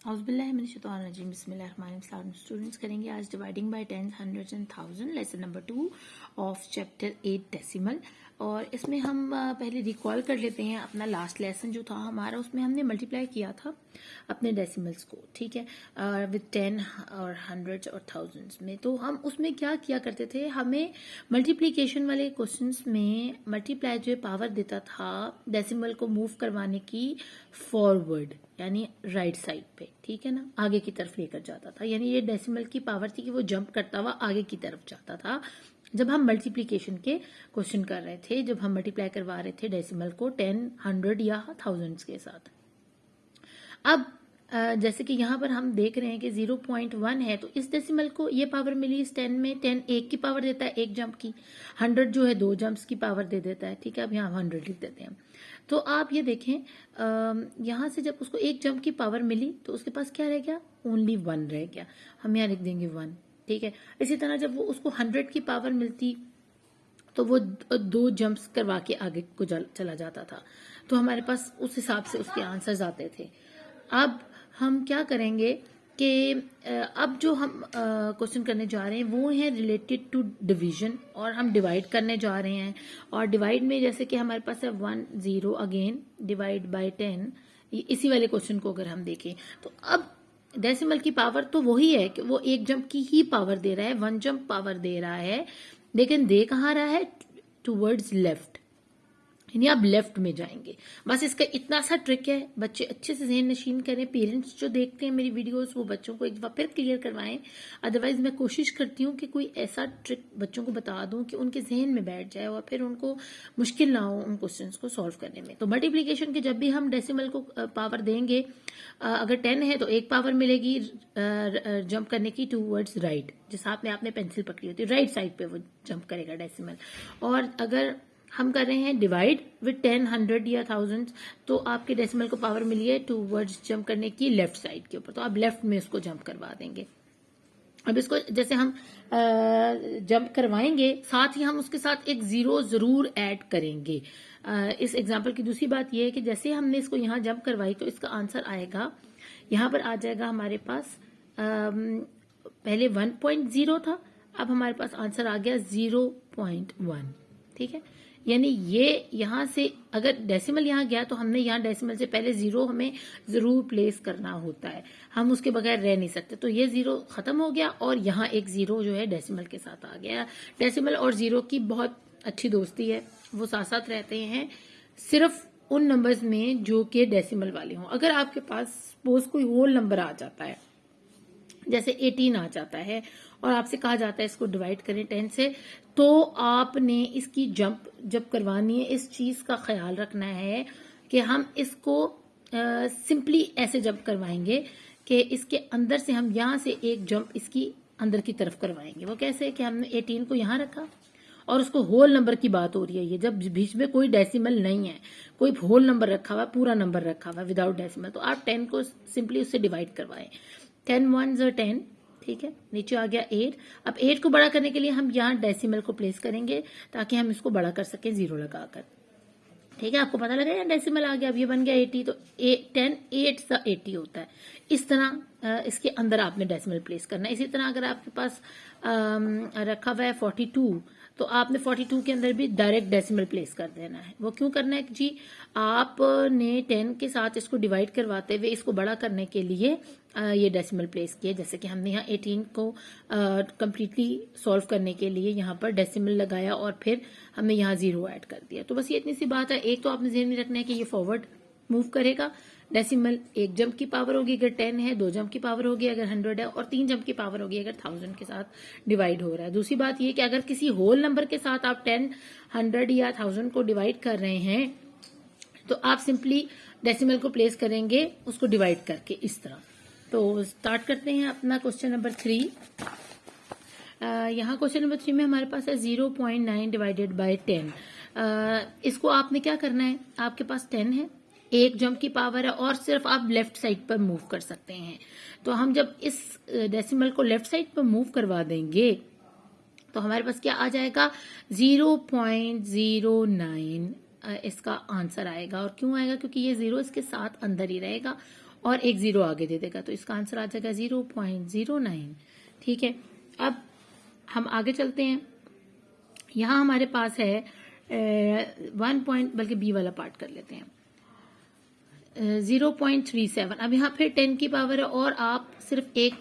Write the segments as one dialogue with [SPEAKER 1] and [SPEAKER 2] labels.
[SPEAKER 1] औज़ुबिल्लाहिमिनश्शैतानिर्रजीम बिस्मिल्लाहिर्रहमानिर्रहीम। स्टूडेंट्स करेंगे आज dividing by tens, hundreds and thousand, lesson number 2 of chapter 8 decimal. और इसमें हम पहले रिकॉल कर लेते हैं अपना लास्ट लेसन जो था हमारा, उसमें हमने मल्टीप्लाई किया था अपने डेसिमल्स को, ठीक है, विद 10 और हंड्रेड्स और थाउजेंड्स में। तो हम उसमें क्या किया करते थे, हमें मल्टीप्लिकेशन वाले क्वेश्चंस में मल्टीप्लाई जो पावर देता था डेसिमल को मूव करवाने की फॉरवर्ड यानी राइट साइड पे, ठीक है ना, आगे की तरफ लेकर जाता था। यानी ये डेसिमल की पावर थी कि वो जंप करता हुआ आगे की तरफ जाता था जब हम मल्टीप्लिकेशन के क्वेश्चन कर रहे थे, जब हम मल्टीप्लाई करवा रहे थे डेसिमल को 10, 100 या थाउजेंड्स के साथ। अब जैसे कि यहाँ पर हम देख रहे हैं कि 0.1 है, तो इस डेसिमल को ये पावर मिली इस 10 में। 10 एक की पावर देता है, एक जंप की। 100 जो है 2 जंप्स की पावर दे देता है, ठीक है। अब यहाँ 100 लिख देते हैं। तो आप ये देखें, यहाँ से जब उसको एक जंप की पावर मिली तो उसके पास क्या रह गया, ओनली 1 रह गया। हम यहाँ लिख देंगे 1, ठीक है। इसी तरह जब वो उसको 100 की पावर मिलती तो वो 2 जंप्स करवा के आगे को चला जाता था। तो हमारे पास उस हिसाब से उसके आंसर्स आते थे। अब हम क्या करेंगे कि अब जो हम क्वेश्चन करने जा रहे हैं वो है रिलेटेड टू डिवीजन, और हम डिवाइड करने जा रहे हैं। और डिवाइड में जैसे कि हमारे पास है 1 0 अगेन डिवाइड बाय 10, इसी वाले क्वेश्चन को अगर हम देखें तो अब डेसिमल की पावर तो वही है कि वो एक जंप की ही पावर दे रहा है, 1 जंप पावर दे रहा है, लेकिन दे कहाँ रहा है, टूवर्ड्स लेफ्ट, यानी आप लेफ्ट में जाएंगे। बस इसका इतना सा ट्रिक है, बच्चे अच्छे से ज़हन नशीन करें। पेरेंट्स जो देखते हैं मेरी वीडियोस वो बच्चों को एक बार फिर क्लियर करवाएं। अदरवाइज मैं कोशिश करती हूँ कि कोई ऐसा ट्रिक बच्चों को बता दूं कि उनके जहन में बैठ जाए और फिर उनको मुश्किल ना हो उन क्वेश्चंस को सॉल्व करने में। तो मल्टीप्लीकेशन के जब भी हम डेसिमल को पावर देंगे, अगर 10 है तो एक पावर मिलेगी जंप करने की टूवर्ड्स राइट, जिस हाथ में आपने पेंसिल पकड़ी होती है राइट साइड पे वो जंप करेगा डेसिमल। और अगर हम कर रहे हैं डिवाइड विद 10, 100 या थाउजेंड्स, तो आपके डेसिमल को पावर मिली है टूवर्ड्स जंप करने की लेफ्ट साइड के ऊपर, तो आप लेफ्ट में इसको जंप करवा देंगे। अब इसको जैसे हम जंप करवाएंगे, साथ ही हम उसके साथ एक 0 जरूर ऐड करेंगे। इस एग्जाम्पल की दूसरी बात यह है कि जैसे हमने इसको यहाँ जंप करवाई तो इसका आंसर आएगा, यहाँ पर आ जाएगा हमारे पास, पहले 1.0 था, अब हमारे पास आंसर आ गया 0.1, ठीक है। यानी ये यहाँ से अगर डेसिमल यहाँ गया तो हमने यहाँ डेसिमल से पहले 0 हमें जरूर प्लेस करना होता है, हम उसके बगैर रह नहीं सकते। तो ये 0 खत्म हो गया और यहाँ एक 0 जो है डेसिमल के साथ आ गया। डेसिमल और 0 की बहुत अच्छी दोस्ती है, वो साथ साथ रहते हैं सिर्फ उन नंबर्स में जो कि डेसिमल वाले हों। अगर आपके पास सपोज कोई होल नंबर आ जाता है, जैसे 18 आ जाता है और आपसे कहा जाता है इसको डिवाइड करें 10 से, तो आपने इसकी जंप जब करवानी है इस चीज का ख्याल रखना है कि हम इसको सिंपली ऐसे जंप करवाएंगे कि इसके अंदर से हम यहाँ से एक जंप इसकी अंदर की तरफ करवाएंगे। वो कैसे कि हमने 18 को यहाँ रखा और उसको होल नंबर की बात हो रही है, ये जब बीच में कोई डेसिमल नहीं है, कोई होल नंबर रखा हुआ, पूरा नंबर रखा हुआ विदाउट डेसिमल, तो आप 10 को सिंपली उससे डिवाइड करवाएं। 10 1s are 10, ठीक है। नीचे आ गया 8। अब 8 को बड़ा करने के लिए हम यहाँ डेसिमल को प्लेस करेंगे ताकि हम इसको बड़ा कर सकें 0 लगाकर, ठीक है। आपको पता लगा यहाँ डेसिमल आ गया, अब ये बन गया 80, तो 10 8 सा 80 होता है। इस तरह इसके अंदर आपने डेसिमल प्लेस करना है। इसी तरह अगर आपके पास रखा हुआ है 42, तो आपने 42 के अंदर भी डायरेक्ट डेसिमल प्लेस कर देना है। वो क्यों करना है जी, आपने 10 के साथ इसको डिवाइड करवाते हुए इसको बड़ा करने के लिए ये डेसिमल प्लेस किया। जैसे कि हमने यहाँ 18 को कंप्लीटली सॉल्व करने के लिए यहाँ पर डेसिमल लगाया और फिर हमने यहाँ 0 ऐड कर दिया। तो बस ये इतनी सी बात है। एक तो आपने ध्यान में रखना है कि ये फॉरवर्ड मूव करेगा, डेसिमल एक जंप की पावर होगी अगर 10 है, 2 जंप की पावर होगी अगर 100 है, और 3 जंप की पावर होगी अगर 1000 के साथ डिवाइड हो रहा है। दूसरी बात ये कि अगर किसी होल नंबर के साथ आप 10, 100 या 1000 को डिवाइड कर रहे हैं तो आप सिंपली डेसिमल को प्लेस करेंगे उसको डिवाइड करके इस तरह। तो स्टार्ट करते हैं अपना क्वेश्चन नंबर 3। यहाँ क्वेश्चन नंबर 3 में हमारे पास है 0.9 डिवाइडेड बाय 10। इसको आपने क्या करना है, आपके पास 10 है, एक जंप की पावर है और सिर्फ आप लेफ्ट साइड पर मूव कर सकते हैं। तो हम जब इस डेसिमल को लेफ्ट साइड पर मूव करवा देंगे तो हमारे पास क्या आ जाएगा, 0.09 इसका आंसर आएगा। और क्यों आएगा, क्योंकि ये 0 इसके साथ अंदर ही रहेगा और एक 0 आगे दे देगा, तो इसका आंसर आ जाएगा 0.09। ठीक है, अब हम आगे चलते हैं। यहाँ हमारे पास है 1 पॉइंट, बल्कि बी वाला पार्ट कर लेते हैं, 0.37। अब यहाँ फिर 10 की पावर है और आप सिर्फ एक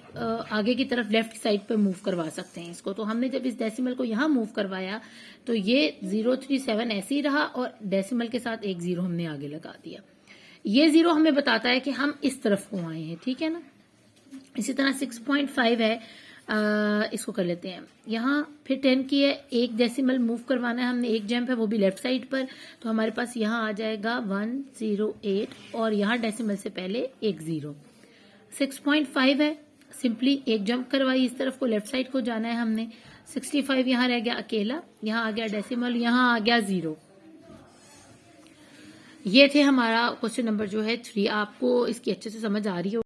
[SPEAKER 1] आगे की तरफ लेफ्ट साइड पे मूव करवा सकते हैं इसको। तो हमने जब इस डेसिमल को यहाँ मूव करवाया तो ये 037 ऐसे ही रहा और डेसिमल के साथ एक 0 हमने आगे लगा दिया। ये 0 हमें बताता है कि हम इस तरफ को आए हैं, ठीक है ना। इसी तरह 6.5 है, इसको कर लेते हैं। यहाँ फिर 10 की है, एक डेसिमल मूव करवाना है हमने, एक जंप है वो भी लेफ्ट साइड पर, तो हमारे पास यहाँ आ जाएगा 108 और यहाँ डेसिमल से पहले एक 0। 6.5 है, सिंपली एक जंप करवाई इस तरफ को, लेफ्ट साइड को जाना है हमने। 65 यहाँ रह गया अकेला, यहाँ आ गया डेसिमल, यहाँ आ गया 0। ये थे हमारा क्वेश्चन नंबर जो है 3। आपको इसकी अच्छे से समझ आ रही हो।